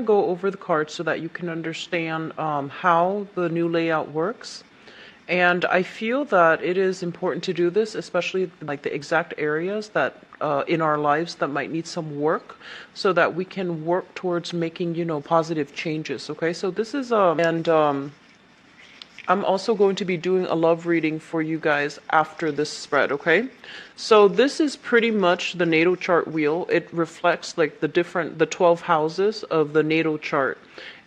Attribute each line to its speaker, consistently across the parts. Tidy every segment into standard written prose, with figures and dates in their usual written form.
Speaker 1: go over the cards so that you can understand how the new layout works. And I feel that it is important to do this, especially like the exact areas that in our lives that might need some work, so that we can work towards making, positive changes. Okay, so this is I'm also going to be doing a love reading for you guys after this spread, okay? So this is pretty much the natal chart wheel. It reflects like the 12 houses of the natal chart.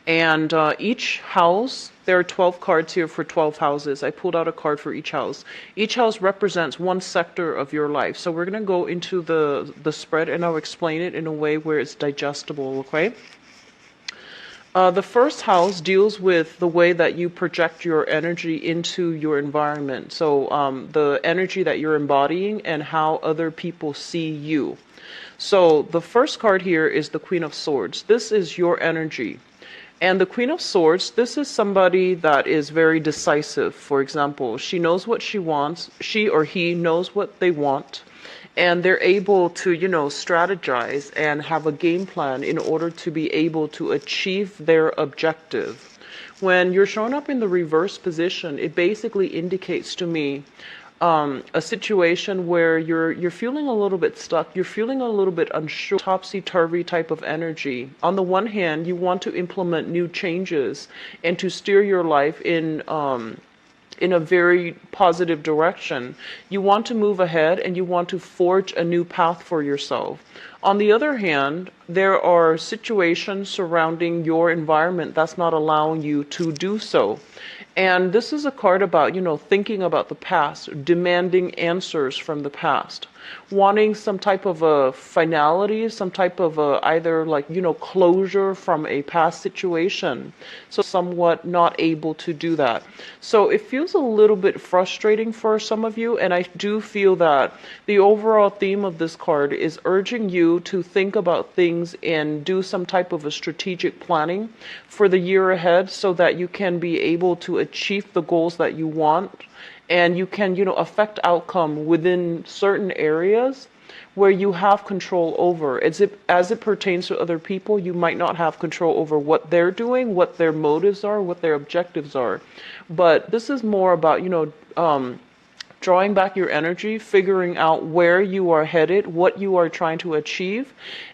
Speaker 1: And each house, there are 12 cards here for 12 houses. I pulled out a card for each house. Each house represents one sector of your life. So we're going to go into the spread and I'll explain it in a way where it's digestible, okay? The first house deals with the way that you project your energy into your environment. So the energy that you're embodying and how other people see you. So the first card here is the Queen of Swords. This is your energy. And the Queen of Swords, this is somebody that is very decisive. For example, she knows what she wants. She or he knows what they want. And they're able to, strategize and have a game plan in order to be able to achieve their objective. When you're showing up in the reverse position, it basically indicates to me a situation where you're feeling a little bit stuck, you're feeling a little bit unsure, topsy-turvy type of energy. On the one hand, you want to implement new changes and to steer your life in a very positive direction. You want to move ahead and you want to forge a new path for yourself. On the other hand, there are situations surrounding your environment that's not allowing you to do so. And this is a card about, thinking about the past, demanding answers from the past, wanting some type of a finality, some type of either closure from a past situation. So somewhat not able to do that. So it feels a little bit frustrating for some of you. And I do feel that the overall theme of this card is urging you to think about things and do some type of a strategic planning for the year ahead so that you can be able to achieve the goals that you want, and you can affect outcome within certain areas where you have control over. As it pertains to other people, you might not have control over what they're doing, what their motives are, what their objectives are. But this is more about drawing back your energy, figuring out where you are headed, what you are trying to achieve,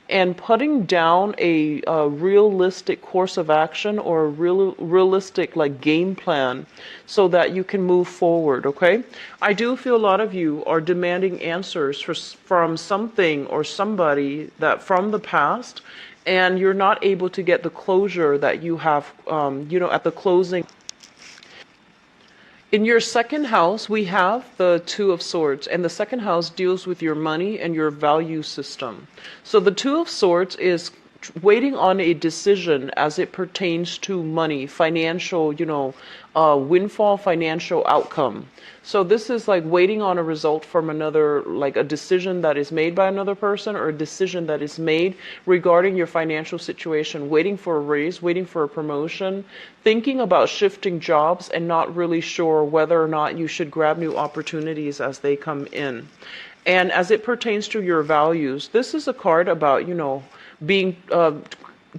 Speaker 1: and putting down a realistic course of action or a realistic game plan so that you can move forward, okay? I do feel a lot of you are demanding answers from something or somebody that from the past, and you're not able to get the closure that you have, at the closing. In your second house, we have the Two of Swords, and the second house deals with your money and your value system. So the Two of Swords is waiting on a decision as it pertains to money, financial, windfall, financial outcome. So this is like waiting on a result from another, like a decision that is made by another person or a decision that is made regarding your financial situation, waiting for a raise, waiting for a promotion, thinking about shifting jobs and not really sure whether or not you should grab new opportunities as they come in. And as it pertains to your values, this is a card about, being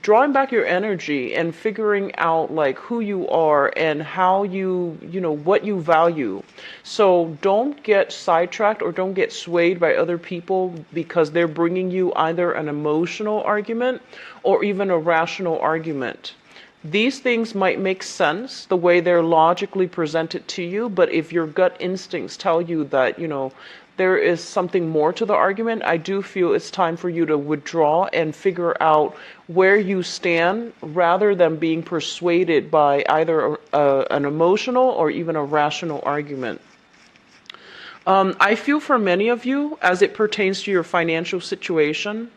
Speaker 1: drawing back your energy and figuring out who you are and how what you value. So don't get sidetracked or don't get swayed by other people because they're bringing you either an emotional argument or even a rational argument. These things might make sense the way they're logically presented to you, but if your gut instincts tell you that, there is something more to the argument, I do feel it's time for you to withdraw and figure out where you stand rather than being persuaded by either an emotional or even a rational argument. I feel for many of you, as it pertains to your financial situation,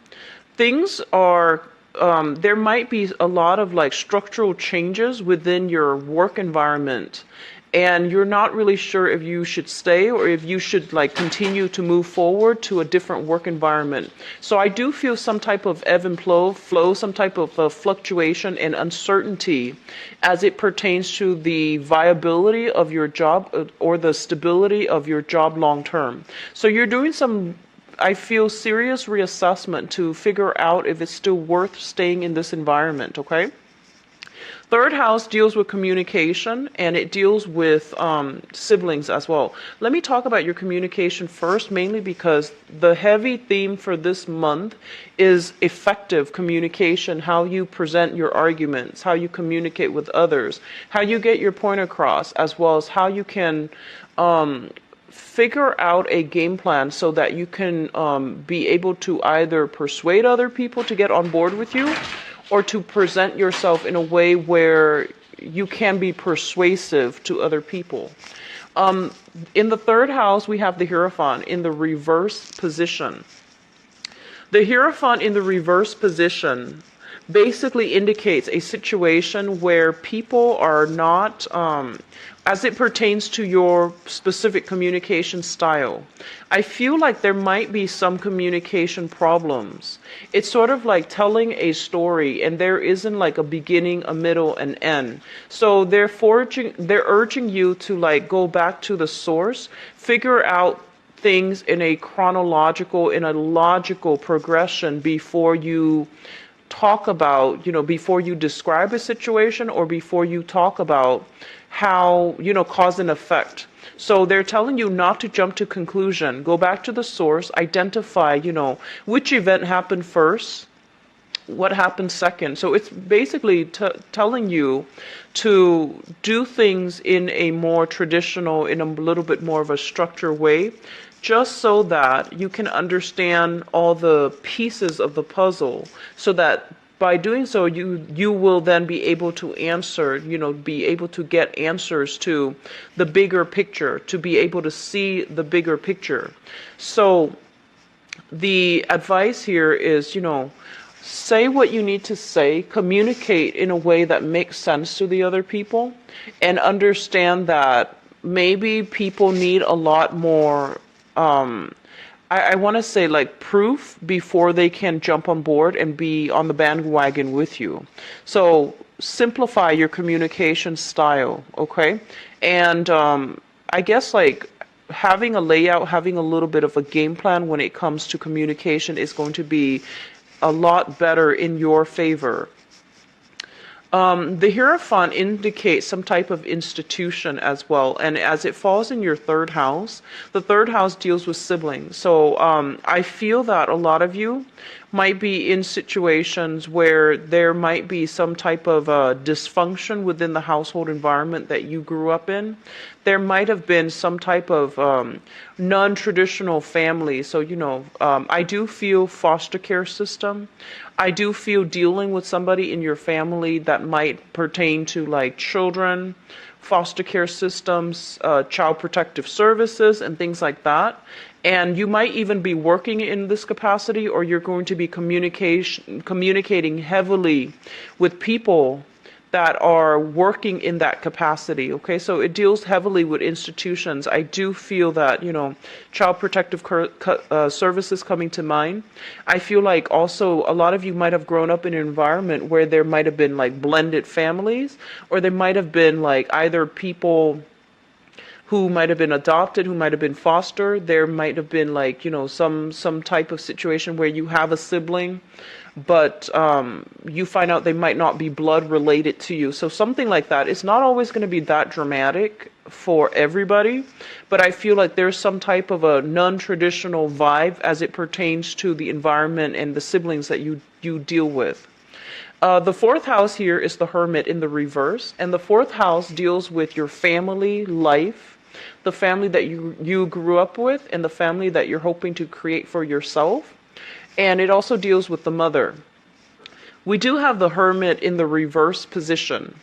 Speaker 1: things are there might be a lot of structural changes within your work environment, and you're not really sure if you should stay or if you should continue to move forward to a different work environment. So I do feel some type of ebb and flow, some type of fluctuation and uncertainty as it pertains to the viability of your job or the stability of your job long term. So you're doing some I feel serious reassessment to figure out if it's still worth staying in this environment, okay? Third house deals with communication, and it deals with siblings as well. Let me talk about your communication first, mainly because the heavy theme for this month is effective communication, how you present your arguments, how you communicate with others, how you get your point across, as well as how you can figure out a game plan so that you can be able to either persuade other people to get on board with you, or to present yourself in a way where you can be persuasive to other people. In the third house, we have the Hierophant in the reverse position. The Hierophant in the reverse position basically indicates a situation where people are not, as it pertains to your specific communication style, I feel like there might be some communication problems. It's sort of like telling a story and there isn't like a beginning, a middle, and end. So they're urging you to like go back to the source, figure out things in a chronological, in a logical progression before you talk about, before you describe a situation or before you talk about how, cause and effect. So they're telling you not to jump to conclusion. Go back to the source, identify, which event happened first, what happened second. So it's basically telling you to do things in a more traditional, in a little bit more of a structured way, just so that you can understand all the pieces of the puzzle, so that by doing so, you will then be able to answer, be able to get answers to the bigger picture, to be able to see the bigger picture. So the advice here is, say what you need to say, communicate in a way that makes sense to the other people, and understand that maybe people need a lot more I want to say like proof before they can jump on board and be on the bandwagon with you. So simplify your communication style, okay? And I guess like having a layout, having a little bit of a game plan when it comes to communication is going to be a lot better in your favor. The Hierophant indicates some type of institution as well, and as it falls in your third house, the third house deals with siblings. So I feel that a lot of you might be in situations where there might be some type of dysfunction within the household environment that you grew up in. There might have been some type of non-traditional family. So, I do feel foster care system. I do feel dealing with somebody in your family that might pertain to like children, foster care systems, child protective services, and things like that. And you might even be working in this capacity, or you're going to be communicating heavily with people that are working in that capacity. Okay, so it deals heavily with institutions. I do feel that, child protective services coming to mind. I feel like also a lot of you might have grown up in an environment where there might have been like blended families, or there might have been like either people who might have been adopted, who might have been fostered. There might have been like, some type of situation where you have a sibling, but you find out they might not be blood related to you. So something like that. It's not always going to be that dramatic for everybody, but I feel like there's some type of a non-traditional vibe as it pertains to the environment and the siblings that you deal with. The fourth house here is the Hermit in the reverse, and the fourth house deals with your family life, the family that you grew up with, and the family that you're hoping to create for yourself. And it also deals with the mother. We do have the Hermit in the reverse position.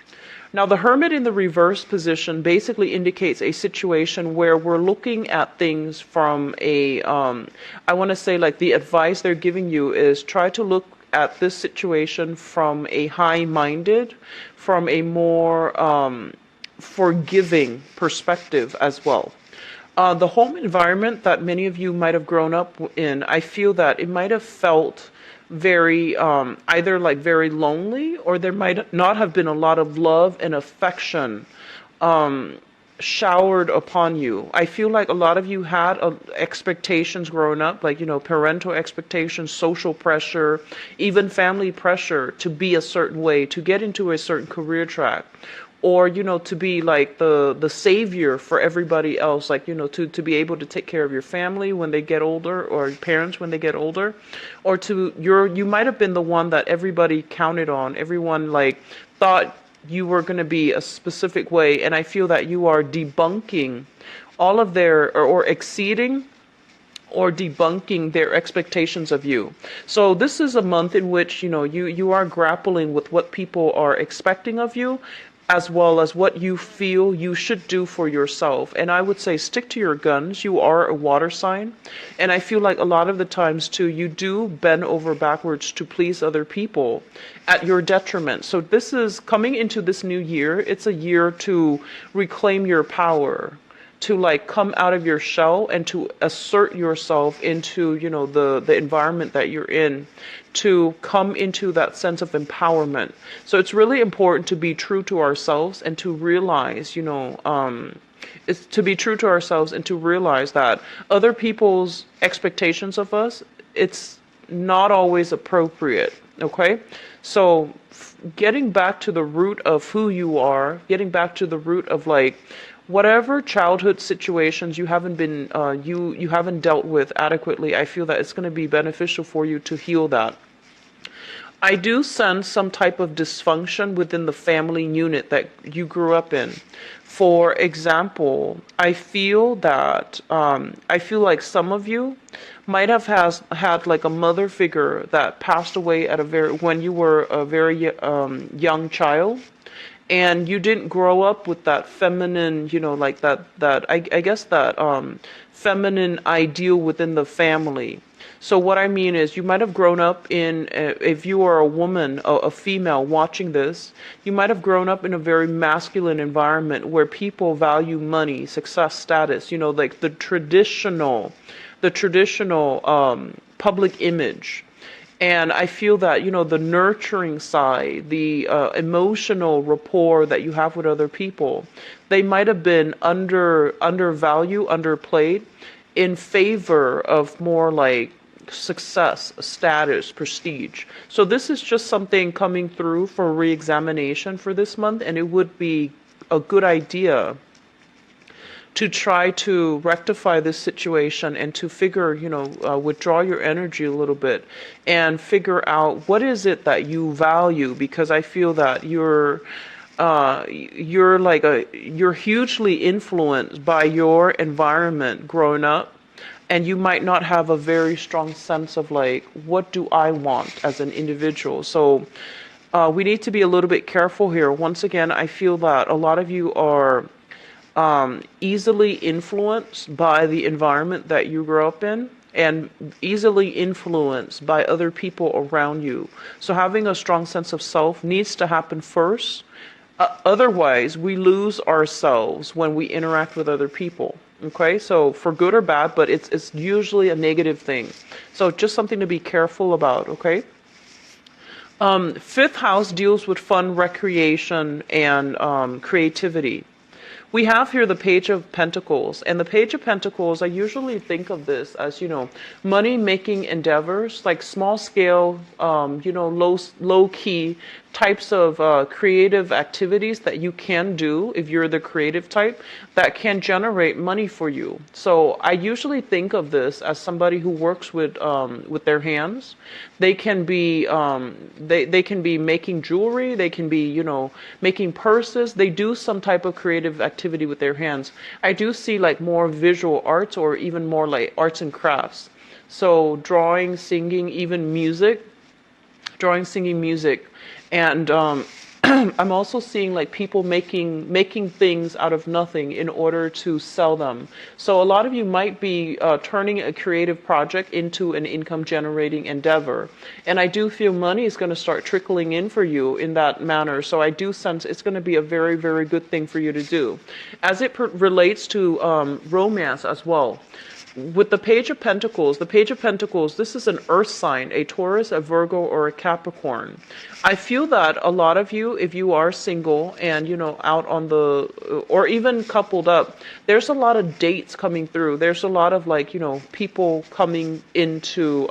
Speaker 1: Now, the Hermit in the reverse position basically indicates a situation where we're looking at things from a, I want to say like the advice they're giving you is try to look at this situation from a high-minded, from a more forgiving perspective as well. The home environment that many of you might have grown up in, I feel that it might have felt very, either like very lonely, or there might not have been a lot of love and affection showered upon you. I feel like a lot of you had expectations growing up, like, parental expectations, social pressure, even family pressure to be a certain way, to get into a certain career track, or, to be like the savior for everybody else, like, to be able to take care of your family when they get older, or parents when they get older, or you might have been the one that everybody counted on, everyone like thought you were going to be a specific way. And I feel that you are debunking all of their, or exceeding or debunking their expectations of you. So this is a month in which, you are grappling with what people are expecting of you, as well as what you feel you should do for yourself. And I would say stick to your guns. You are a water sign. And I feel like a lot of the times too, you do bend over backwards to please other people at your detriment. So this is coming into this new year. It's a year to reclaim your power, to like come out of your shell and to assert yourself into, the environment that you're in, to come into that sense of empowerment. So it's really important to be true to ourselves and to realize, it's to be true to ourselves and to realize that other people's expectations of us, it's not always appropriate. Okay. So getting back to the root of who you are, getting back to the root of like, whatever childhood situations you haven't been you haven't dealt with adequately, I feel that it's going to be beneficial for you to heal that. I do sense some type of dysfunction within the family unit that you grew up in. For example, I feel like some of you might have had like a mother figure that passed away when you were a very young child. And you didn't grow up with that feminine, like I guess that feminine ideal within the family. So what I mean is, you might have grown up if you are a woman, a female watching this, you might have grown up in a very masculine environment where people value money, success, status, like the traditional public image. And I feel that, the nurturing side, the emotional rapport that you have with other people, they might have been undervalued, underplayed in favor of more like success, status, prestige. So this is just something coming through for re-examination for this month, and it would be a good idea to try to rectify this situation and to figure, withdraw your energy a little bit and figure out what is it that you value, because I feel that you're hugely influenced by your environment growing up, and you might not have a very strong sense of like, what do I want as an individual? So we need to be a little bit careful here. Once again, I feel that a lot of you are easily influenced by the environment that you grew up in, and easily influenced by other people around you. So having a strong sense of self needs to happen first. Otherwise, we lose ourselves when we interact with other people. Okay, so for good or bad, but it's usually a negative thing. So just something to be careful about. Okay. Fifth house deals with fun, recreation, and creativity. We have here the Page of Pentacles, and the Page of Pentacles, I usually think of this as, money-making endeavors, like small-scale, low-key types of creative activities that you can do if you're the creative type that can generate money for you. So I usually think of this as somebody who works with their hands. They can be they can be making jewelry. They can be making purses. They do some type of creative activity with their hands. I do see like more visual arts, or even more like arts and crafts. So drawing, singing, even music. Drawing, singing, music. And I'm also seeing like people making things out of nothing in order to sell them. So a lot of you might be turning a creative project into an income generating endeavor. And I do feel money is going to start trickling in for you in that manner. So I do sense it's going to be a very, very good thing for you to do. As it relates to romance as well. with the Page of Pentacles, this is an earth sign, a Taurus, a Virgo, or a Capricorn. I feel that a lot of you, if you are single and, out on the, or even coupled up, there's a lot of dates coming through. There's a lot of people coming into,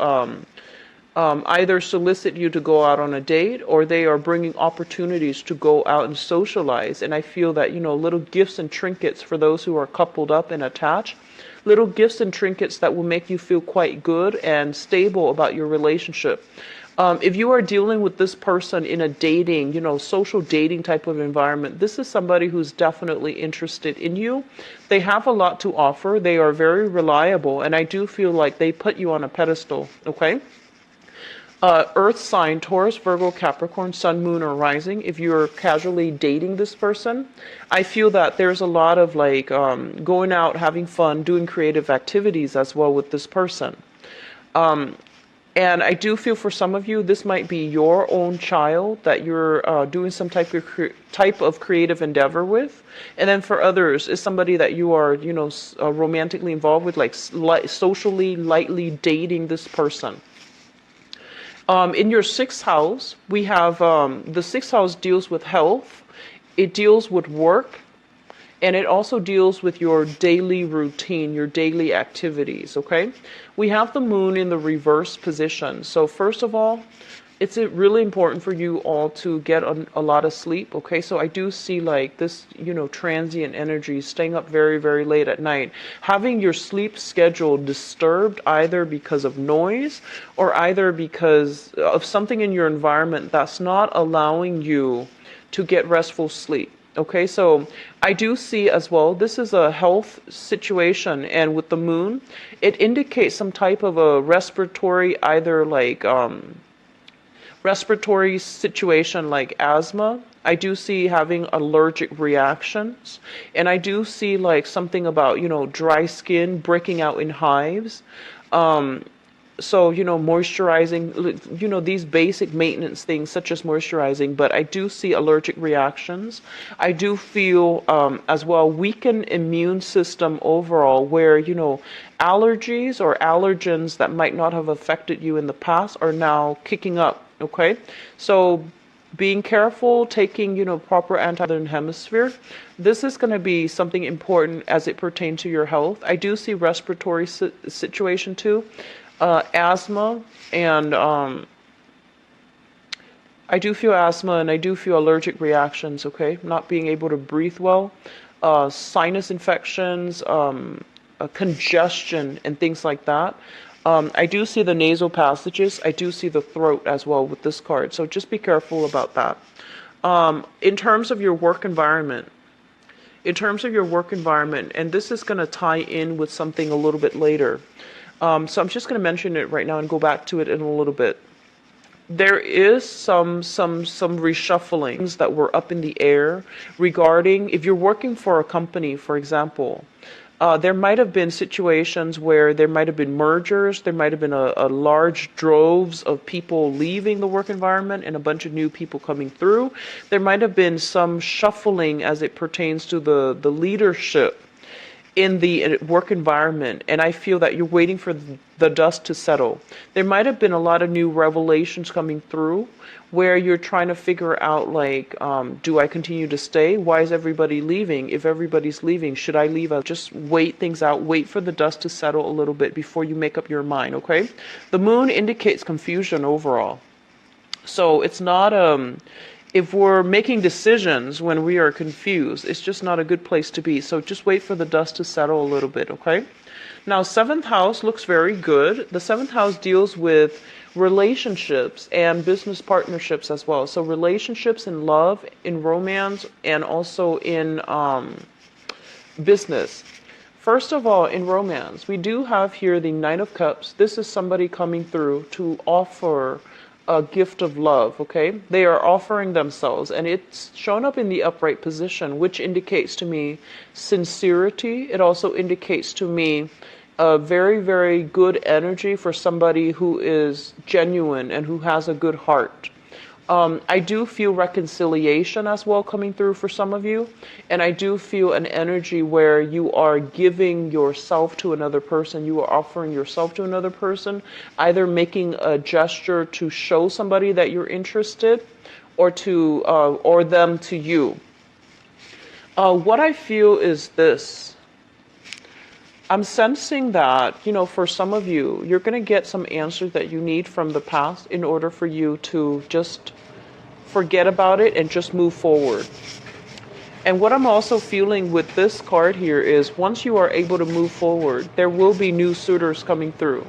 Speaker 1: either solicit you to go out on a date, or they are bringing opportunities to go out and socialize. And I feel that, little gifts and trinkets for those who are coupled up and attached, little gifts and trinkets that will make you feel quite good and stable about your relationship. If you are dealing with this person in a dating, social dating type of environment, this is somebody who's definitely interested in you. They have a lot to offer. They are very reliable, and I do feel like they put you on a pedestal, okay? Earth sign, Taurus, Virgo, Capricorn, Sun, Moon, or Rising. If you're casually dating this person, I feel that there's a lot of going out, having fun, doing creative activities as well with this person. And I do feel for some of you, this might be your own child that you're doing some type of creative endeavor with. And then for others, is somebody that you are, romantically involved with, socially, lightly dating this person. In your sixth house, we have the sixth house deals with health, it deals with work, and it also deals with your daily routine, your daily activities, okay? We have the moon in the reverse position. So first of all, it's really important for you all to get a lot of sleep, okay? So I do see this, transient energy, staying up very, very late at night. Having your sleep schedule disturbed either because of noise or either because of something in your environment that's not allowing you to get restful sleep. Okay, so I do see as well, this is a health situation, and with the moon, it indicates some type of a respiratory, either respiratory situation like asthma. I do see having allergic reactions, and I do see something about, dry skin breaking out in hives. So, moisturizing, these basic maintenance things such as moisturizing, but I do see allergic reactions. I do feel as well weakened immune system overall where, allergies or allergens that might not have affected you in the past are now kicking up, okay? So being careful, taking, proper anti-southern hemisphere. This is going to be something important as it pertains to your health. I do see respiratory situation too. Asthma, and I do feel asthma, and I do feel allergic reactions, okay? Not being able to breathe well, sinus infections, congestion, and things like that. I do see the nasal passages. I do see the throat as well with this card, so just be careful about that. In terms of your work environment, and this is going to tie in with something a little bit later. So I'm just going to mention it right now and go back to it in a little bit. There is some reshufflings that were up in the air regarding if you're working for a company, for example. There might have been situations where there might have been mergers, there might have been a large droves of people leaving the work environment and a bunch of new people coming through. There might have been some shuffling as it pertains to the leadership in the work environment, and I feel that you're waiting for the dust to settle. There might have been a lot of new revelations coming through where you're trying to figure out do I continue to stay? Why is everybody leaving? If everybody's leaving, should I leave? I'll just wait things out, wait for the dust to settle a little bit before you make up your mind, okay? The moon indicates confusion overall. So it's not if we're making decisions when we are confused, it's just not a good place to be. So just wait for the dust to settle a little bit, okay? Now, 7th house looks very good. The 7th house deals with relationships and business partnerships as well. So relationships in love, in romance, and also in business. First of all, in romance, we do have here the Knight of Cups. This is somebody coming through to offer a gift of love, okay? They are offering themselves, and it's shown up in the upright position, which indicates to me sincerity. It also indicates to me a very, very good energy for somebody who is genuine and who has a good heart. I do feel reconciliation as well coming through for some of you. And I do feel an energy where you are giving yourself to another person. You are offering yourself to another person, either making a gesture to show somebody that you're interested or or them to you. What I feel is this. I'm sensing that, for some of you, you're going to get some answers that you need from the past in order for you to just forget about it and just move forward. And what I'm also feeling with this card here is once you are able to move forward, there will be new suitors coming through.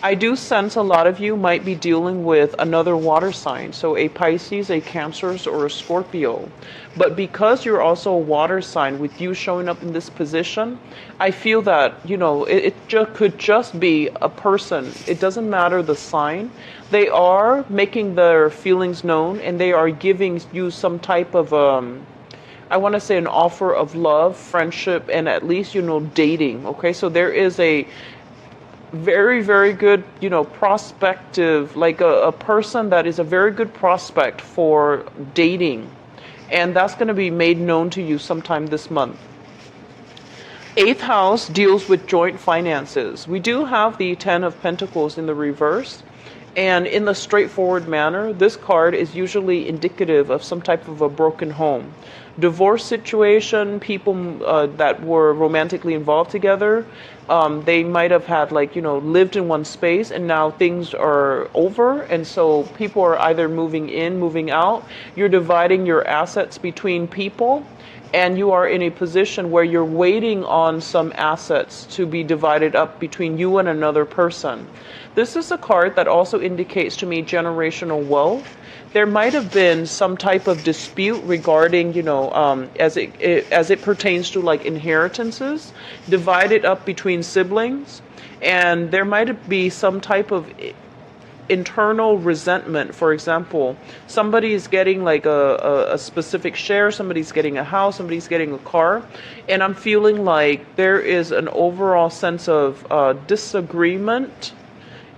Speaker 1: I do sense a lot of you might be dealing with another water sign, so a Pisces, a Cancer, or a Scorpio. But because you're also a water sign, with you showing up in this position, I feel that, could just be a person. It doesn't matter the sign. They are making their feelings known, and they are giving you some type of, I want to say, an offer of love, friendship, and at least, dating. Okay, so there is a very, very good, prospective, like a person that is a very good prospect for dating. And that's going to be made known to you sometime this month. 8th house deals with joint finances. We do have the 10 of Pentacles in the reverse. And in the straightforward manner, this card is usually indicative of some type of a broken home. Divorce situation, people that were romantically involved together, they might have had lived in one space, and now things are over, and so people are either moving in, moving out. You're dividing your assets between people, and you are in a position where you're waiting on some assets to be divided up between you and another person. This is a card that also indicates to me generational wealth. There might have been some type of dispute regarding, as it pertains to inheritances, divided up between siblings, and there might be some type of internal resentment. For example, somebody is getting a specific share, somebody's getting a house, somebody's getting a car, and I'm feeling like there is an overall sense of disagreement.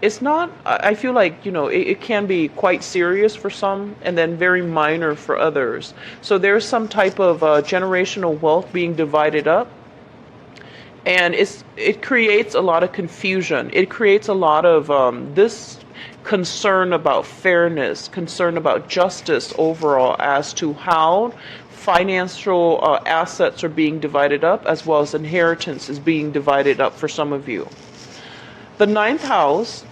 Speaker 1: It's not, I feel like, it can be quite serious for some and then very minor for others. So there's some type of generational wealth being divided up. And it creates a lot of confusion. It creates a lot of this concern about fairness, concern about justice overall as to how financial assets are being divided up, as well as inheritance is being divided up for some of you. The 9th house,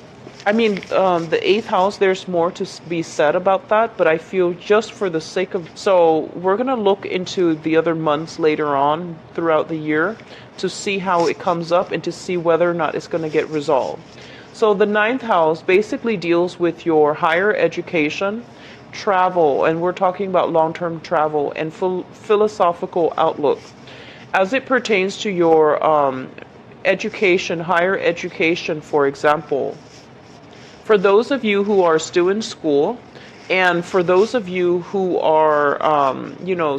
Speaker 1: the 8th house, there's more to be said about that, but I feel just for the sake of, so we're going to look into the other months later on throughout the year to see how it comes up and to see whether or not it's going to get resolved. So the 9th house basically deals with your higher education, travel, and we're talking about long-term travel and philosophical outlook. As it pertains to your education, higher education, for example, for those of you who are still in school, and for those of you who are,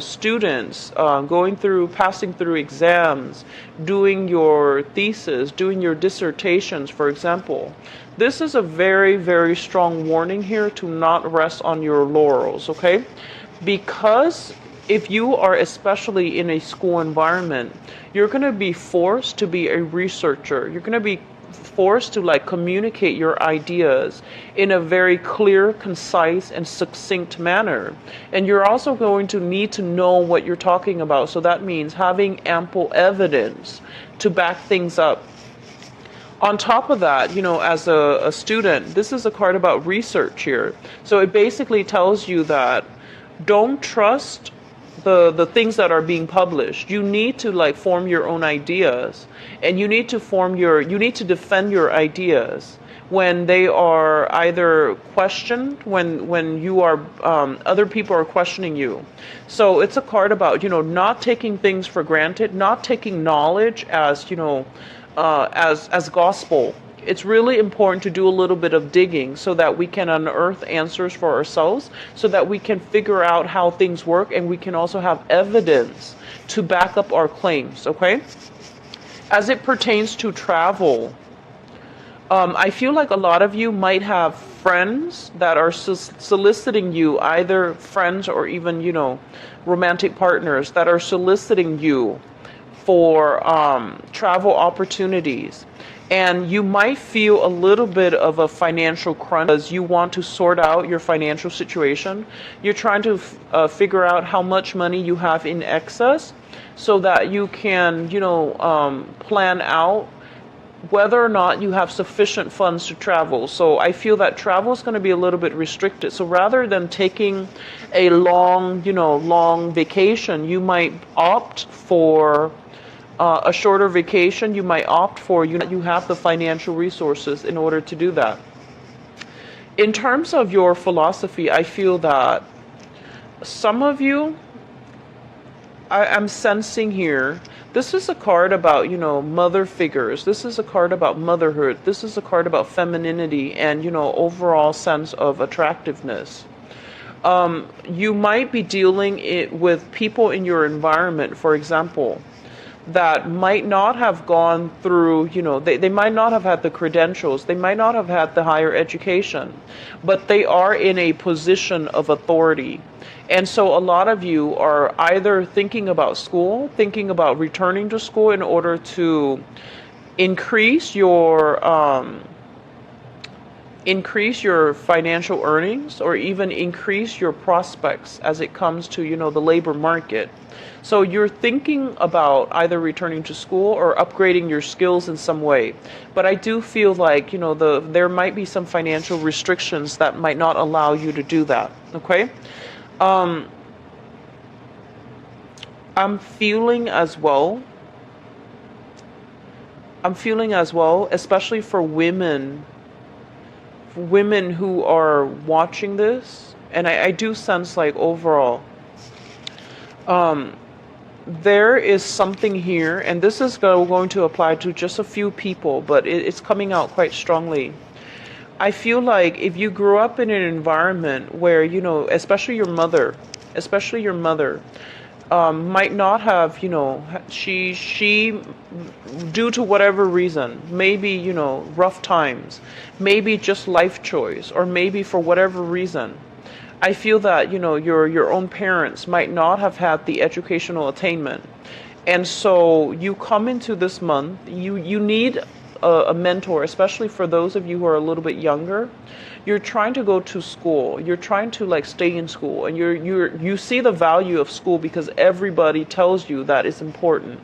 Speaker 1: students passing through exams, doing your thesis, doing your dissertations, for example, this is a very, very strong warning here to not rest on your laurels, okay? Because if you are especially in a school environment, you're going to be forced to be a researcher. You're going to be forced to communicate your ideas in a very clear, concise, and succinct manner. And you're also going to need to know what you're talking about. So that means having ample evidence to back things up. On top of that, as a student, this is a card about research here. So it basically tells you that don't trust the things that are being published. You need to form your own ideas, and you need to defend your ideas when they are either questioned, when you are other people are questioning you. So it's a card about not taking things for granted, not taking knowledge as as gospel. It's really important to do a little bit of digging so that we can unearth answers for ourselves, so that we can figure out how things work, and we can also have evidence to back up our claims, okay? As it pertains to travel, I feel like a lot of you might have friends that are soliciting you, either friends or even, romantic partners that are soliciting you for travel opportunities. And you might feel a little bit of a financial crunch because you want to sort out your financial situation. You're trying to figure out how much money you have in excess so that you can, plan out whether or not you have sufficient funds to travel. So I feel that travel is going to be a little bit restricted. So rather than taking a long vacation, you might opt for a shorter vacation. You might opt for, you have the financial resources in order to do that. In terms of your philosophy, I feel that some of you, I'm sensing here, this is a card about, mother figures. This is a card about motherhood. This is a card about femininity and, overall sense of attractiveness. You might be dealing with people in your environment, for example, that might not have gone through, they might not have had the credentials, they might not have had the higher education, but they are in a position of authority. And so a lot of you are either thinking about school, thinking about returning to school in order to increase your financial earnings, or even increase your prospects as it comes to, the labor market. So you're thinking about either returning to school or upgrading your skills in some way. But I do feel like, there might be some financial restrictions that might not allow you to do that. Okay? I'm feeling as well, especially for women who are watching this, and I do sense like overall, there is something here, and this is going to apply to just a few people, but it's coming out quite strongly. I feel like if you grew up in an environment where, especially your mother, might not have, she, due to whatever reason, maybe, rough times, maybe just life choice, or maybe for whatever reason, I feel that, your own parents might not have had the educational attainment. And so you come into this month, you need a mentor, especially for those of you who are a little bit younger. You're trying to go to school. You're trying to stay in school, and you see the value of school because everybody tells you that it's important.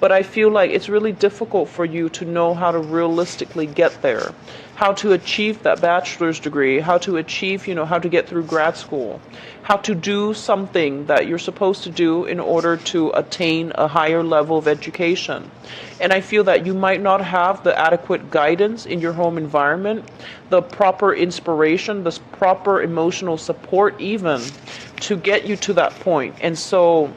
Speaker 1: But I feel like it's really difficult for you to know how to realistically get there, how to achieve that bachelor's degree, how to achieve, how to get through grad school, how to do something that you're supposed to do in order to attain a higher level of education. And I feel that you might not have the adequate guidance in your home environment, the proper inspiration, the proper emotional support even to get you to that point. And so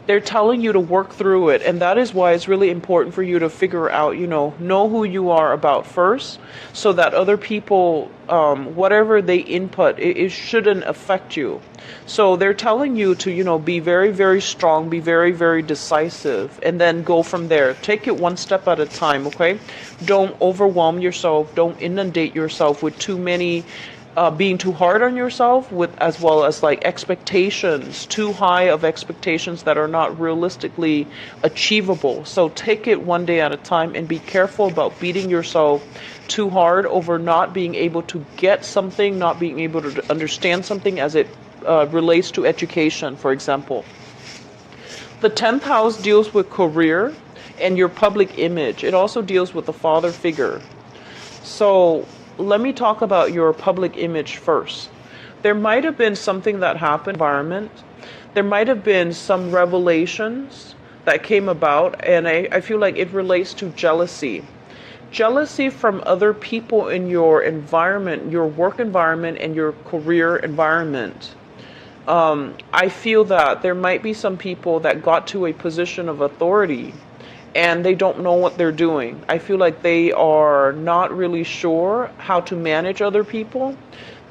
Speaker 1: they're telling you to work through it, and that is why it's really important for you to figure out, know who you are about first, so that other people, whatever they input, it shouldn't affect you. So they're telling you to, be very, very strong, be very, very decisive, and then go from there. Take it one step at a time, okay? Don't overwhelm yourself. Don't inundate yourself with too many being too hard on yourself, with as well as expectations, too high of expectations that are not realistically achievable. So take it one day at a time, and be careful about beating yourself too hard over not being able to get something, not being able to understand something as it relates to education, for example. The 10th house deals with career and your public image. It also deals with the father figure. So let me talk about your public image first. There might have been something that happened in the environment. There might have been some revelations that came about, and I feel like it relates to jealousy. Jealousy from other people in your environment, your work environment, and your career environment. I feel that there might be some people that got to a position of authority and they don't know what they're doing. I feel like they are not really sure how to manage other people.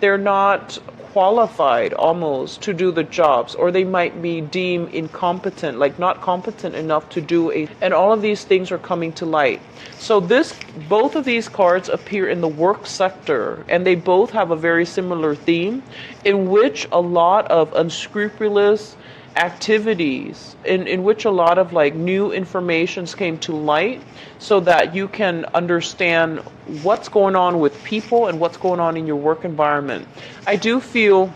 Speaker 1: they're not qualified almost to do the jobs, or they might be deemed incompetent, like not competent enough to do a, and all of these things are coming to light. So both of these cards appear in the work sector, and they both have a very similar theme in which a lot of unscrupulous activities, in which a lot of like new informations came to light, so that you can understand what's going on with people and what's going on in your work environment. I do feel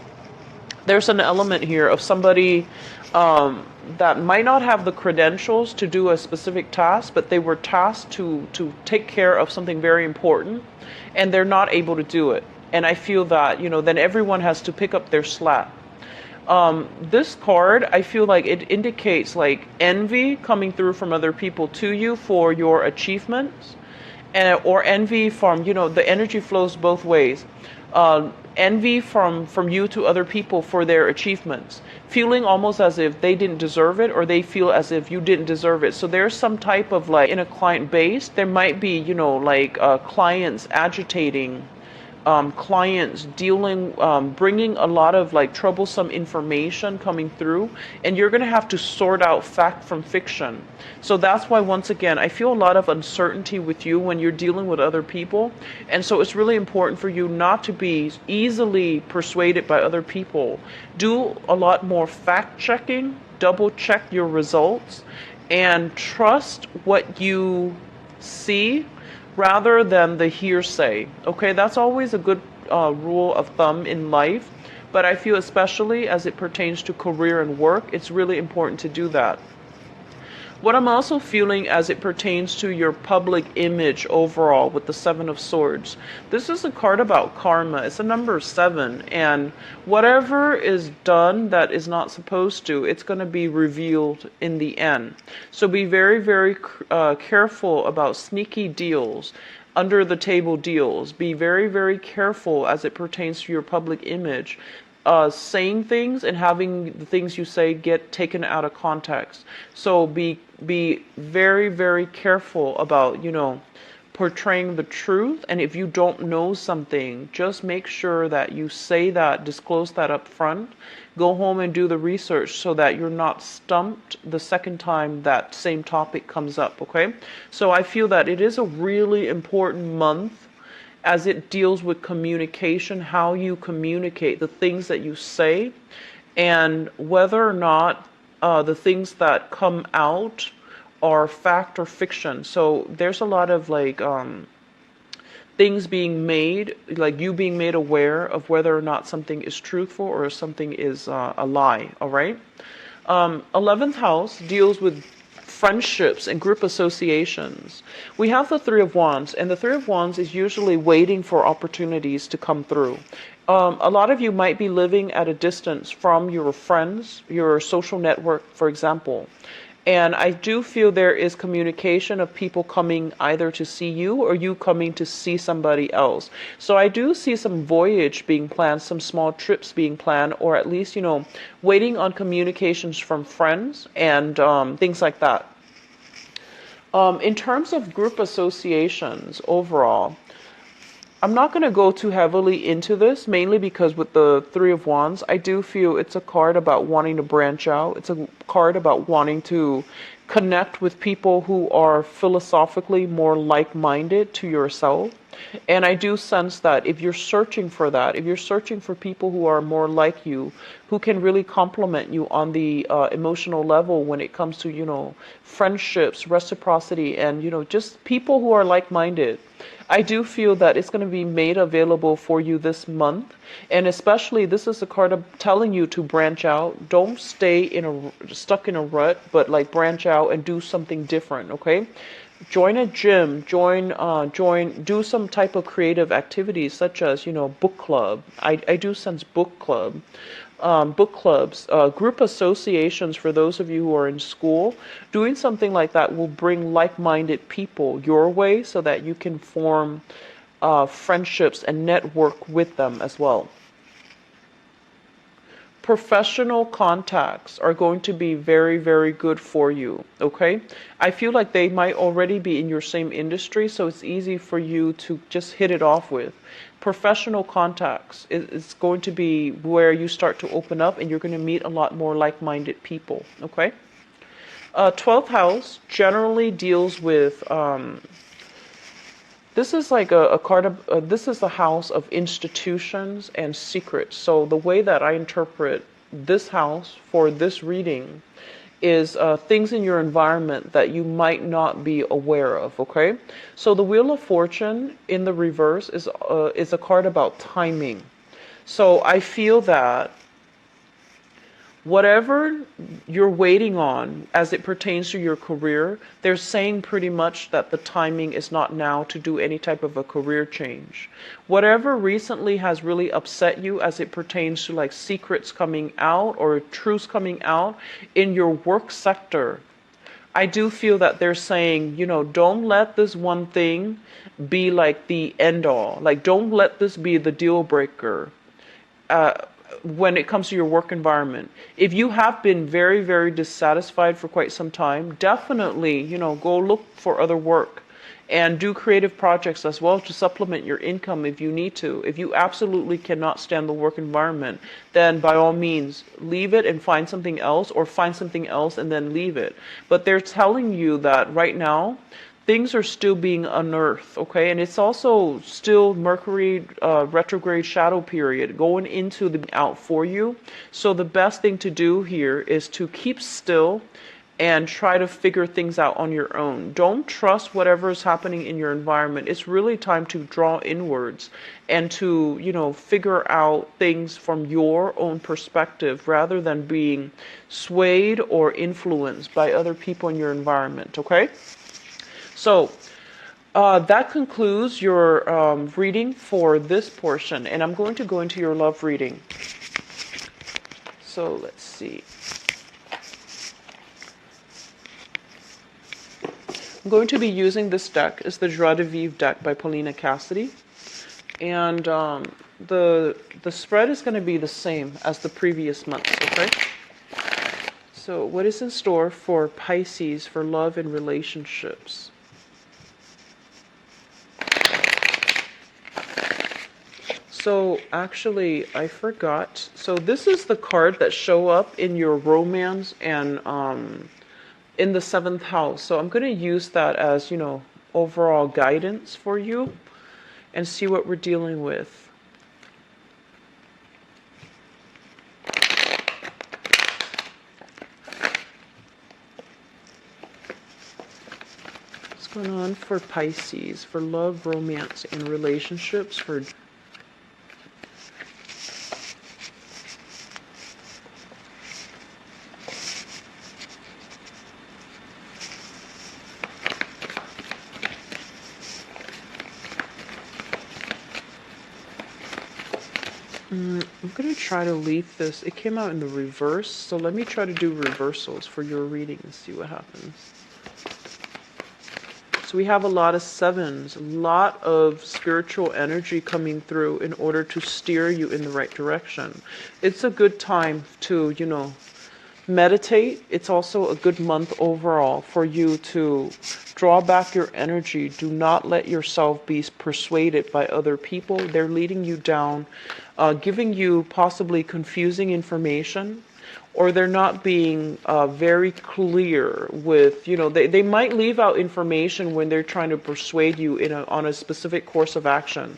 Speaker 1: there's an element here of somebody that might not have the credentials to do a specific task, but they were tasked to take care of something very important, and they're not able to do it. And I feel that, then everyone has to pick up their slack. This card, I feel like it indicates like envy coming through from other people to you for your achievements, or envy from, the energy flows both ways. Envy from you to other people for their achievements, feeling almost as if they didn't deserve it, or they feel as if you didn't deserve it. So there's some type of like, in a client base, there might be, clients agitating, clients dealing, bringing a lot of like troublesome information coming through, and you're going to have to sort out fact from fiction. So that's why, once again, I feel a lot of uncertainty with you when you're dealing with other people. And so it's really important for you not to be easily persuaded by other people. Do a lot more fact checking, double check your results, and trust what you see rather than the hearsay. Okay, that's always a good rule of thumb in life, but I feel especially as it pertains to career and work, it's really important to do that. What I'm also feeling as it pertains to your public image overall with the Seven of Swords, this is a card about karma. It's a number 7, and whatever is done that is not supposed to, it's going to be revealed in the end. So be very, very careful about sneaky deals, under the table deals. Be very, very careful as it pertains to your public image. Saying things and having the things you say get taken out of context. So be very, very careful about, portraying the truth. And if you don't know something, just make sure that you say that, disclose that up front. Go home and do the research so that you're not stumped the second time that same topic comes up, okay? So I feel that it is a really important month as it deals with communication, how you communicate, the things that you say, and whether or not the things that come out are fact or fiction. So there's a lot of like things being made, like you being made aware of whether or not something is truthful or something is a lie, all right? 11th house deals with friendships and group associations. We have the Three of Wands, and the Three of Wands is usually waiting for opportunities to come through. A lot of you might be living at a distance from your friends, your social network, for example. And I do feel there is communication of people coming either to see you or you coming to see somebody else. So I do see some voyage being planned, some small trips being planned, or at least, waiting on communications from friends and things like that. In terms of group associations overall, I'm not going to go too heavily into this, mainly because with the Three of Wands, I do feel it's a card about wanting to branch out. It's a card about wanting to connect with people who are philosophically more like-minded to yourself. And I do sense that if you're searching for that, if you're searching for people who are more like you, who can really complement you on the emotional level when it comes to, friendships, reciprocity, and, just people who are like-minded, I do feel that it's going to be made available for you this month. And especially, this is a card of telling you to branch out. Don't stay stuck in a rut, but like branch out and do something different, okay? Join a gym, do some type of creative activities such as, book club. I do sense book club. Book clubs, group associations for those of you who are in school. Doing something like that will bring like-minded people your way so that you can form friendships and network with them as well. Professional contacts are going to be very, very good for you, okay? I feel like they might already be in your same industry, so it's easy for you to just hit it off with. professional contacts is going to be where you start to open up, and you're going to meet a lot more like-minded people. Okay. 12th house generally deals with this is like a card of this is the house of institutions and secrets. So the way that I interpret this house for this reading is things in your environment that you might not be aware of. Okay, so the Wheel of Fortune in the reverse is a card about timing. So I feel that whatever you're waiting on as it pertains to your career, they're saying pretty much that the timing is not now to do any type of a career change. Whatever recently has really upset you as it pertains to like secrets coming out or truths coming out in your work sector, I do feel that they're saying, don't let this one thing be like the end all. Like, don't let this be the deal breaker. When it comes to your work environment, if you have been very, very dissatisfied for quite some time, definitely, go look for other work and do creative projects as well to supplement your income if you need to. If you absolutely cannot stand the work environment, then by all means, leave it and find something else, or find something else and then leave it. But they're telling you that right now, things are still being unearthed, okay? And it's also still Mercury retrograde shadow period going into the out for you. So the best thing to do here is to keep still and try to figure things out on your own. Don't trust whatever is happening in your environment. It's really time to draw inwards and to, figure out things from your own perspective rather than being swayed or influenced by other people in your environment, okay? So that concludes your reading for this portion, and I'm going to go into your love reading. So let's see. I'm going to be using this deck. It's the Joie de Vivre deck by Paulina Cassidy, and the spread is going to be the same as the previous months. Okay. So what is in store for Pisces for love and relationships? So actually, I forgot. So this is the card that show up in your romance and in the 7th house. So I'm going to use that as, overall guidance for you and see what we're dealing with. What's going on for Pisces for love, romance, and relationships for I'm going to try to leave this. It came out in the reverse, so let me try to do reversals for your reading and see what happens. So we have a lot of 7s, a lot of spiritual energy coming through in order to steer you in the right direction. It's a good time to, meditate. It's also a good month overall for you to draw back your energy. Do not let yourself be persuaded by other people. They're leading you down, giving you possibly confusing information, or they're not being very clear with, they might leave out information when they're trying to persuade you on a specific course of action.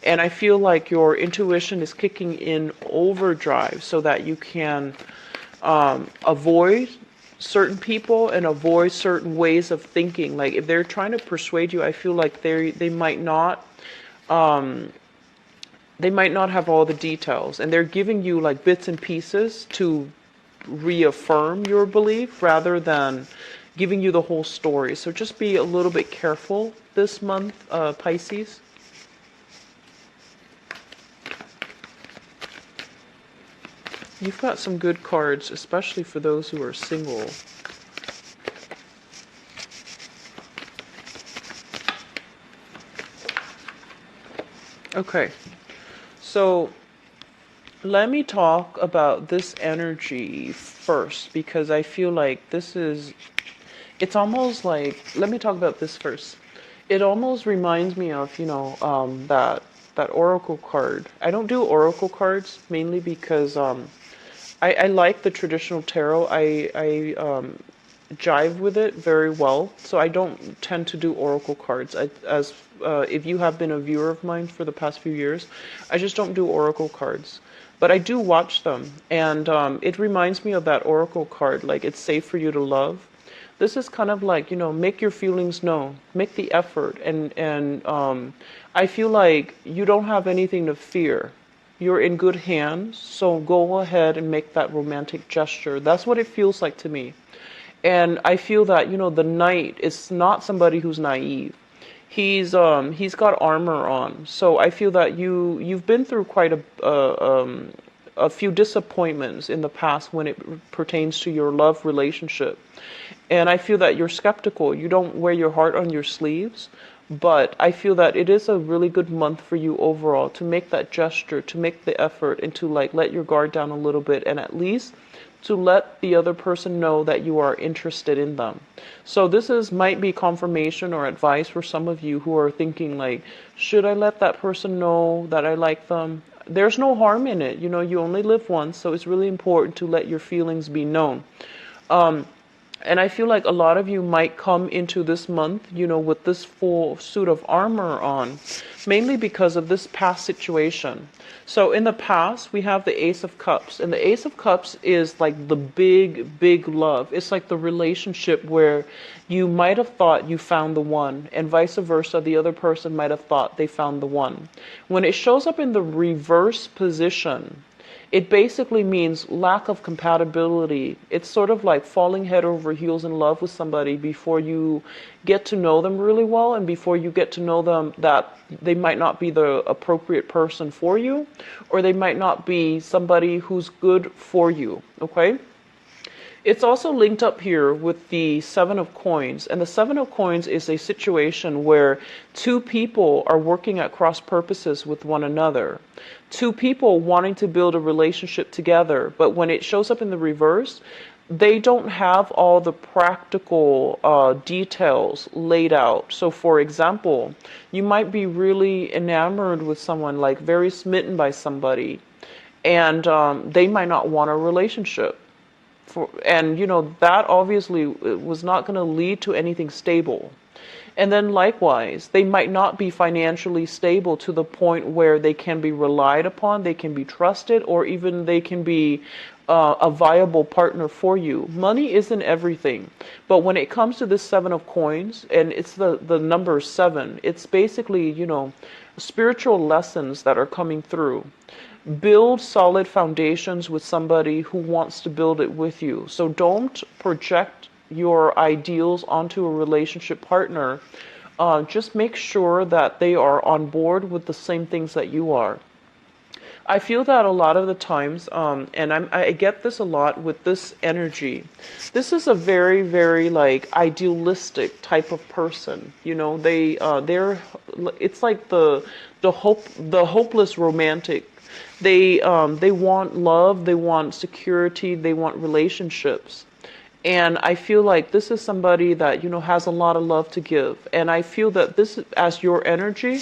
Speaker 1: And I feel like your intuition is kicking in overdrive so that you can avoid certain people and avoid certain ways of thinking. Like if they're trying to persuade you, I feel like they might not have all the details, and they're giving you like bits and pieces to reaffirm your belief rather than giving you the whole story. So just be a little bit careful this month, Pisces. You've got some good cards, especially for those who are single. Okay, so let me talk about this energy first, because I feel like it's almost like, let me talk about this first. It almost reminds me of, that that oracle card. I don't do oracle cards mainly because I like the traditional tarot. I jive with it very well, so I don't tend to do oracle cards. As if you have been a viewer of mine for the past few years, I just don't do oracle cards. But I do watch them, and it reminds me of that oracle card, like it's safe for you to love. This is kind of like, make your feelings known, make the effort, and I feel like you don't have anything to fear. You're in good hands, so go ahead and make that romantic gesture. That's what it feels like to me. And I feel that, the knight is not somebody who's naive. He's got armor on. So I feel that you've been through quite a few disappointments in the past when it pertains to your love relationship. And I feel that you're skeptical. You don't wear your heart on your sleeves. But I feel that it is a really good month for you overall to make that gesture, to make the effort, and to like let your guard down a little bit, and at least to let the other person know that you are interested in them. So this might be confirmation or advice for some of you who are thinking like, should I let that person know that I like them? There's no harm in it. You only live once, so it's really important to let your feelings be known. And I feel like a lot of you might come into this month, with this full suit of armor on, mainly because of this past situation. So in the past, we have the Ace of Cups, and the Ace of Cups is like the big, big love. It's like the relationship where you might have thought you found the one, and vice versa, the other person might have thought they found the one. When it shows up in the reverse position, it basically means lack of compatibility. It's sort of like falling head over heels in love with somebody before you get to know them really well, and before you get to know them that they might not be the appropriate person for you, or they might not be somebody who's good for you, okay? It's also linked up here with the Seven of Coins. And the Seven of Coins is a situation where two people are working at cross purposes with one another. Two people wanting to build a relationship together. But when it shows up in the reverse, they don't have all the practical details laid out. So for example, you might be really enamored with someone, like very smitten by somebody, and they might not want a relationship. And that obviously was not going to lead to anything stable. And then likewise, they might not be financially stable to the point where they can be relied upon, they can be trusted, or even they can be a viable partner for you. Money isn't everything. But when it comes to this Seven of Coins, and it's the number 7, it's basically, spiritual lessons that are coming through. Build solid foundations with somebody who wants to build it with you. So don't project your ideals onto a relationship partner. Just make sure that they are on board with the same things that you are. I feel that a lot of the times, and I get this a lot with this energy. This is a very, very like idealistic type of person. It's like the hopeless romantic. They want love, they want security, they want relationships. And I feel like this is somebody that, has a lot of love to give. And I feel that this, as your energy,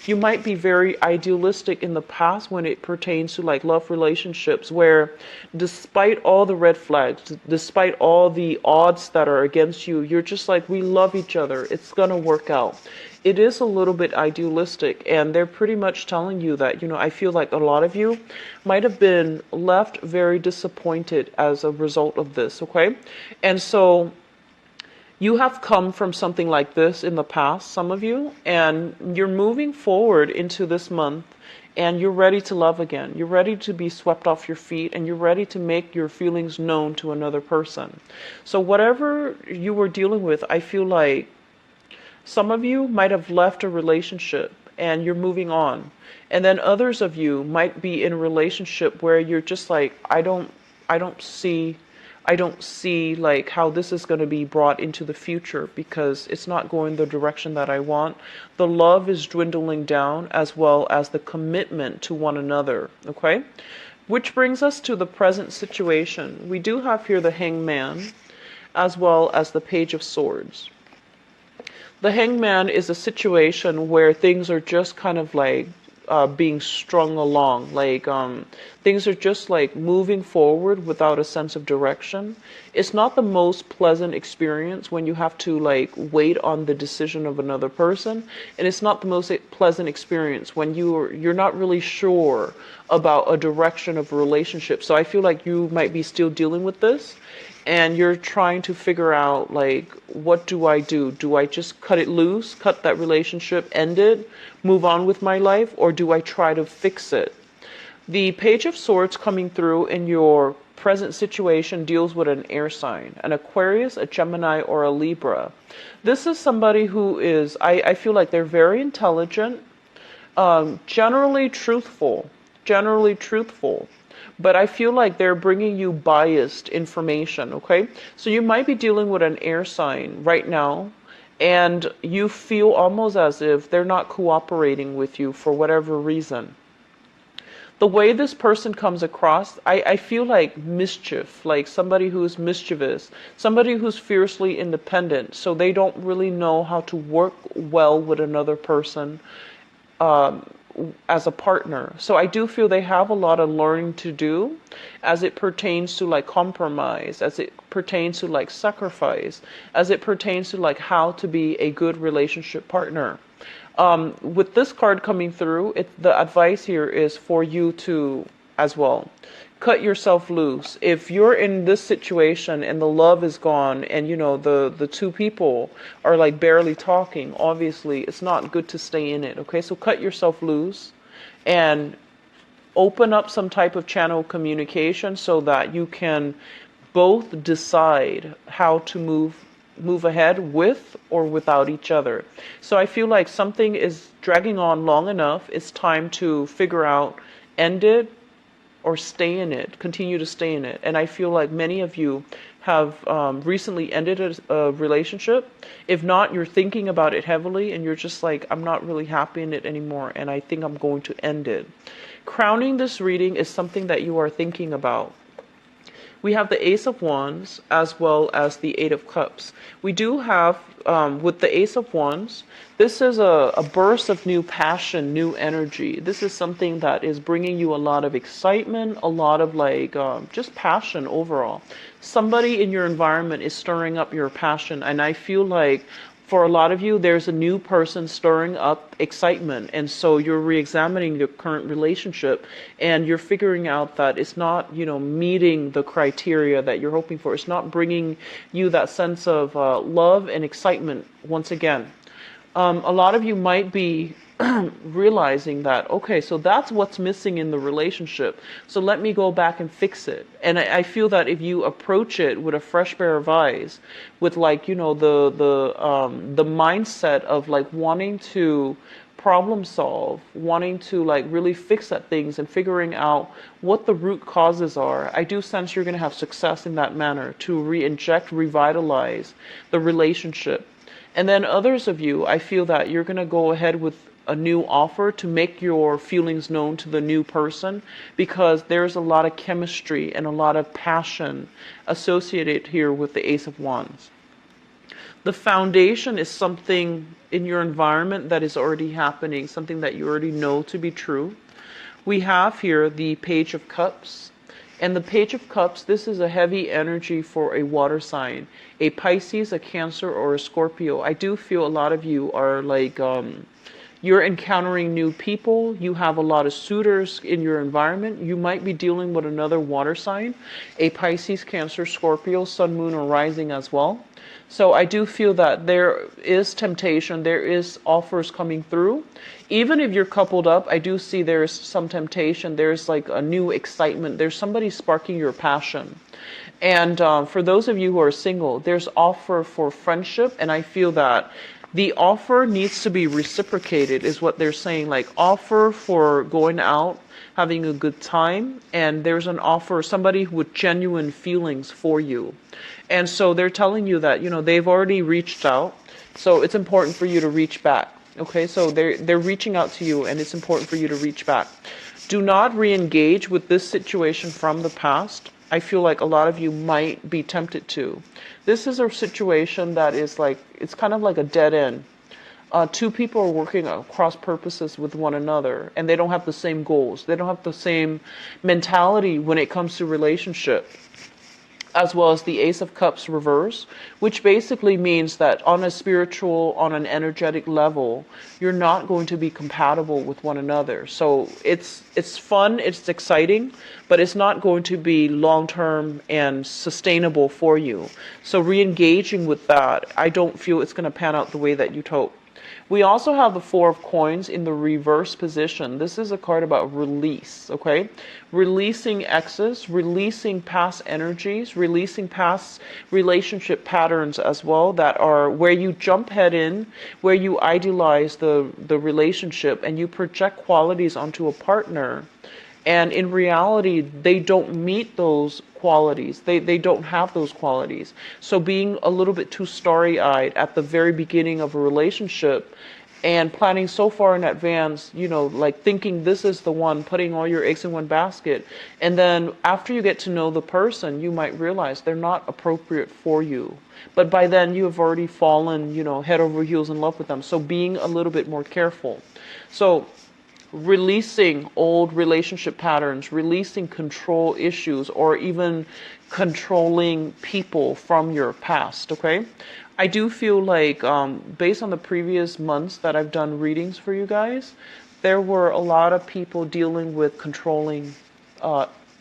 Speaker 1: you might be very idealistic in the past when it pertains to like love relationships, where despite all the red flags, despite all the odds that are against you, you're just like, we love each other. It's going to work out. It is a little bit idealistic, and they're pretty much telling you that, I feel like a lot of you might have been left very disappointed as a result of this, okay? And so you have come from something like this in the past, some of you, and you're moving forward into this month, and you're ready to love again. You're ready to be swept off your feet, and you're ready to make your feelings known to another person. So whatever you were dealing with, I feel like some of you might have left a relationship and you're moving on. And then others of you might be in a relationship where you're just like, I don't see like how this is going to be brought into the future, because it's not going the direction that I want. The love is dwindling down, as well as the commitment to one another, okay? Which brings us to the present situation. We do have here the Hangman, as well as the Page of Swords. The Hangman is a situation where things are just kind of like being strung along. Like things are just like moving forward without a sense of direction. It's not the most pleasant experience when you have to like wait on the decision of another person, and it's not the most pleasant experience when you're not really sure about a direction of a relationship. So I feel like you might be still dealing with this, and you're trying to figure out like, what do I do? Do I just cut it loose, cut that relationship, end it, move on with my life, or do I try to fix it? The Page of Swords coming through in your present situation deals with an air sign, an Aquarius, a Gemini, or a Libra. This is somebody who is, I feel like they're very intelligent, generally truthful, but I feel like they're bringing you biased information, okay? So you might be dealing with an air sign right now, and you feel almost as if they're not cooperating with you for whatever reason. The way this person comes across, I feel like mischief, like somebody who's mischievous, somebody who's fiercely independent, so they don't really know how to work well with another person as a partner. So I do feel they have a lot of learning to do as it pertains to like compromise, as it pertains to like sacrifice, as it pertains to like how to be a good relationship partner. With this card coming through, the advice here is for you to, as well, cut yourself loose. If you're in this situation and the love is gone and, you know, the two people are like barely talking, obviously it's not good to stay in it, okay? So cut yourself loose and open up some type of channel of communication so that you can both decide how to move ahead with or without each other. So I feel like something is dragging on long enough. It's time to figure out, end it or stay in it, continue to stay in it. And I feel like many of you have recently ended a relationship. If not, you're thinking about it heavily and you're just like, I'm not really happy in it anymore and I think I'm going to end it. Crowning this reading is something that you are thinking about. We have the Ace of Wands as well as the Eight of Cups. We do have, with the Ace of Wands, this is a burst of new passion, new energy. This is something that is bringing you a lot of excitement, a lot of like just passion overall. Somebody in your environment is stirring up your passion, and I feel like for a lot of you, there's a new person stirring up excitement. And so you're re-examining your current relationship and you're figuring out that it's not, you know, meeting the criteria that you're hoping for. It's not bringing you that sense of love and excitement once again. A lot of you might be realizing that, okay, so that's what's missing in the relationship. So let me go back and fix it. And I feel that if you approach it with a fresh pair of eyes, with like, you know, the mindset of like wanting to problem solve, wanting to like really fix at things and figuring out what the root causes are, I do sense you're going to have success in that manner to re-inject, revitalize the relationship. And then others of you, I feel that you're going to go ahead with a new offer to make your feelings known to the new person, because there's a lot of chemistry and a lot of passion associated here with the Ace of Wands. The foundation is something in your environment that is already happening, something that you already know to be true. We have here the Page of Cups. And the Page of Cups, this is a heavy energy for a water sign, a Pisces, a Cancer, or a Scorpio. I do feel a lot of you are like, you're encountering new people. You have a lot of suitors in your environment. You might be dealing with another water sign, a Pisces, Cancer, Scorpio, Sun, Moon, or Rising as well. So I do feel that there is temptation, there is offers coming through. Even if you're coupled up, I do see there's some temptation, there's like a new excitement, there's somebody sparking your passion. And for those of you who are single, there's offer for friendship, and I feel that the offer needs to be reciprocated is what they're saying, like offer for going out, having a good time, and there's an offer, somebody with genuine feelings for you. And so they're telling you that, you know, they've already reached out, so it's important for you to reach back. Okay, so they're reaching out to you, and it's important for you to reach back. Do not re-engage with this situation from the past. I feel like a lot of you might be tempted to. This is a situation that is like, it's kind of like a dead end. two people are working across purposes with one another, and they don't have the same goals. They don't have the same mentality when it comes to relationship, as well as the Ace of Cups reverse, which basically means that on a spiritual, on an energetic level, you're not going to be compatible with one another. So it's fun, it's exciting, but it's not going to be long-term and sustainable for you. So re-engaging with that, I don't feel it's going to pan out the way that you'd hope. We also have the Four of Coins in the reverse position. This is a card about release, okay? Releasing exes, releasing past energies, releasing past relationship patterns as well that are where you jump head in, where you idealize the relationship and you project qualities onto a partner. And in reality, they don't meet those qualities. They don't have those qualities. So being a little bit too starry-eyed at the very beginning of a relationship and planning so far in advance, you know, like thinking this is the one, putting all your eggs in one basket. And then after you get to know the person, you might realize they're not appropriate for you. But by then you have already fallen, you know, head over heels in love with them. So being a little bit more careful. So releasing old relationship patterns, releasing control issues, or even controlling people from your past, okay? I do feel like, based on the previous months that I've done readings for you guys, there were a lot of people dealing with controlling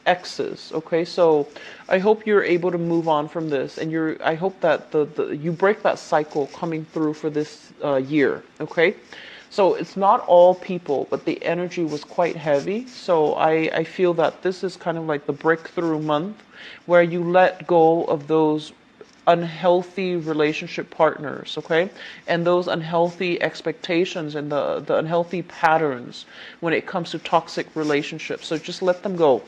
Speaker 1: exes, okay? So I hope you're able to move on from this, and I hope that you break that cycle coming through for this year, okay? So it's not all people, but the energy was quite heavy. So I feel that this is kind of like the breakthrough month where you let go of those unhealthy relationship partners, okay? And those unhealthy expectations and the unhealthy patterns when it comes to toxic relationships. So just let them go.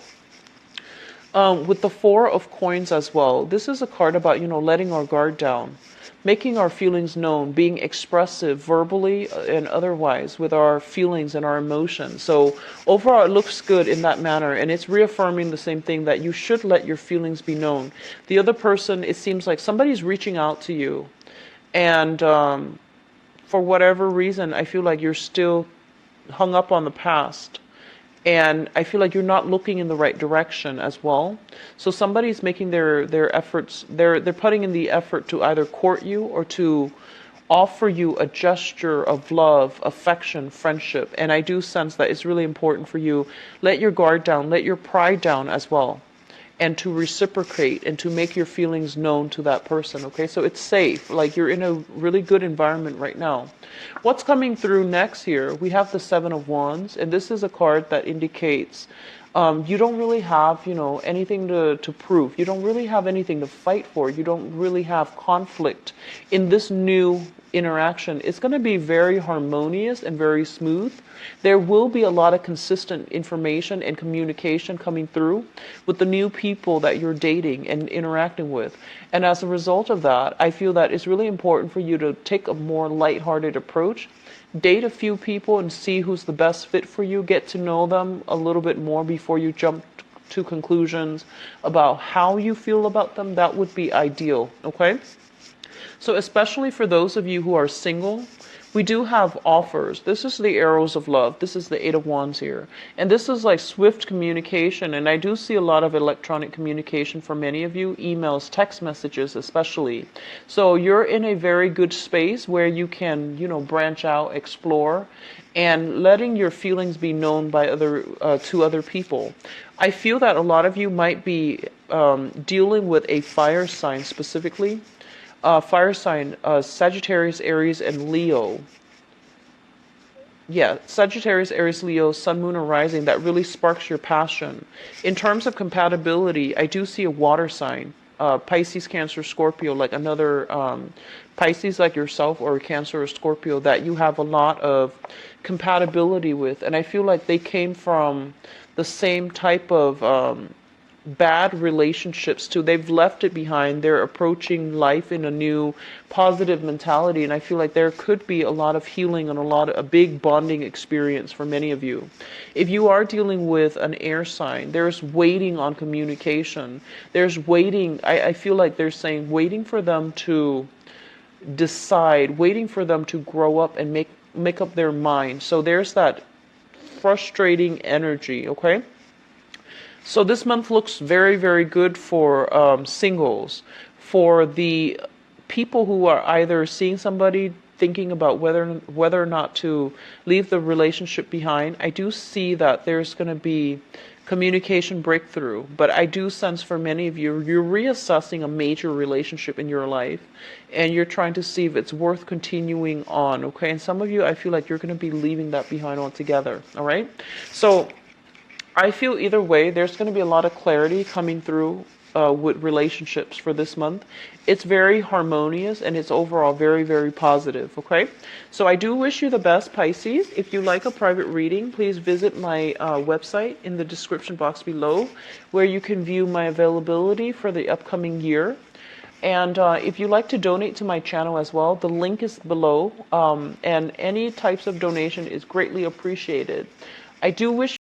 Speaker 1: With the Four of Coins as well, this is a card about, you know, letting our guard down, making our feelings known, being expressive verbally and otherwise with our feelings and our emotions. So overall, it looks good in that manner, and it's reaffirming the same thing, that you should let your feelings be known. The other person, it seems like somebody's reaching out to you, and for whatever reason, I feel like you're still hung up on the past. And I feel like you're not looking in the right direction as well. So somebody's making their efforts, they're putting in the effort to either court you or to offer you a gesture of love, affection, friendship. And I do sense that it's really important for you. Let your guard down, let your pride down as well. And to reciprocate and to make your feelings known to that person, okay? So it's safe, like you're in a really good environment right now. What's coming through next here? We have the Seven of Wands, and this is a card that indicates you don't really have, you know, anything to prove. You don't really have anything to fight for. You don't really have conflict in this new interaction. It's going to be very harmonious and very smooth. There will be a lot of consistent information and communication coming through with the new people that you're dating and interacting with. And as a result of that, I feel that it's really important for you to take a more lighthearted approach. Date a few people and see who's the best fit for you. Get to know them a little bit more before you jump to conclusions about how you feel about them. That would be ideal, okay? So especially for those of you who are single, we do have offers. This is the Arrows of Love. This is the Eight of Wands here. And this is like swift communication. And I do see a lot of electronic communication for many of you, emails, text messages especially. So you're in a very good space where you can, you know, branch out, explore, and letting your feelings be known by to other people. I feel that a lot of you might be dealing with a fire sign specifically. Fire sign, Sagittarius, Aries, and Leo. Yeah, Sagittarius, Aries, Leo, Sun, Moon, or Rising, that really sparks your passion. In terms of compatibility, I do see a water sign. Pisces, Cancer, Scorpio, like another Pisces like yourself, or Cancer or Scorpio that you have a lot of compatibility with. And I feel like they came from the same type of bad relationships too. They've left it behind. They're approaching life in a new positive mentality, and I feel like there could be a lot of healing and a big bonding experience for many of you. If you are dealing with an air sign, there's waiting on communication. There's waiting. I feel like they're saying waiting for them to decide, waiting for them to grow up and make up their mind. So there's that frustrating energy, okay? So this month looks very, very good for singles, for the people who are either seeing somebody, thinking about whether or not to leave the relationship behind. I do see that there's going to be communication breakthrough, but I do sense for many of you, you're reassessing a major relationship in your life, and you're trying to see if it's worth continuing on, okay? And some of you, I feel like you're going to be leaving that behind altogether, all right? So I feel either way, there's going to be a lot of clarity coming through with relationships for this month. It's very harmonious and it's overall very, very positive, okay? So I do wish you the best, Pisces. If you like a private reading, please visit my website in the description box below, where you can view my availability for the upcoming year. And if you'd like to donate to my channel as well, the link is below, and any types of donation is greatly appreciated. I do wish